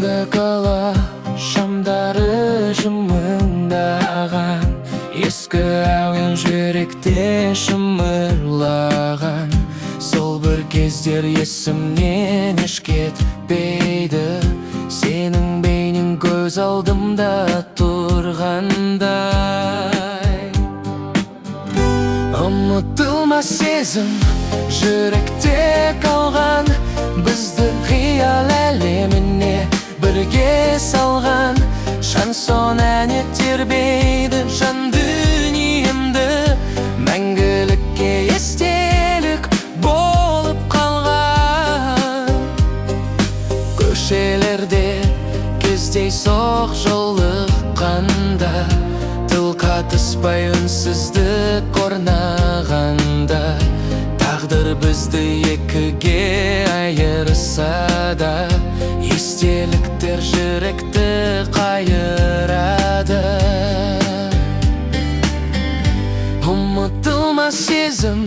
Түнгі қала шамдары жымыңдаған, ескі әуен жүректе шымырлаған. Сол бір кездер есімнен еш кетпейді, сенің бейнең көз алдымда тұрғандай. Ұмытылмас сезім жүректе қалған, бізді қиял әлеміне бірге салған. Шансон әні тербейді жан дүниемді, мәңгілікке естелік болып қалған. Көшелерде кездейсоқ жолыққанда, тіл қатыспай үнсіздік орнағанда, тағдыр бізді екіге айырса да, естеліктер жүректі қайырады. Ұмытылмас сезім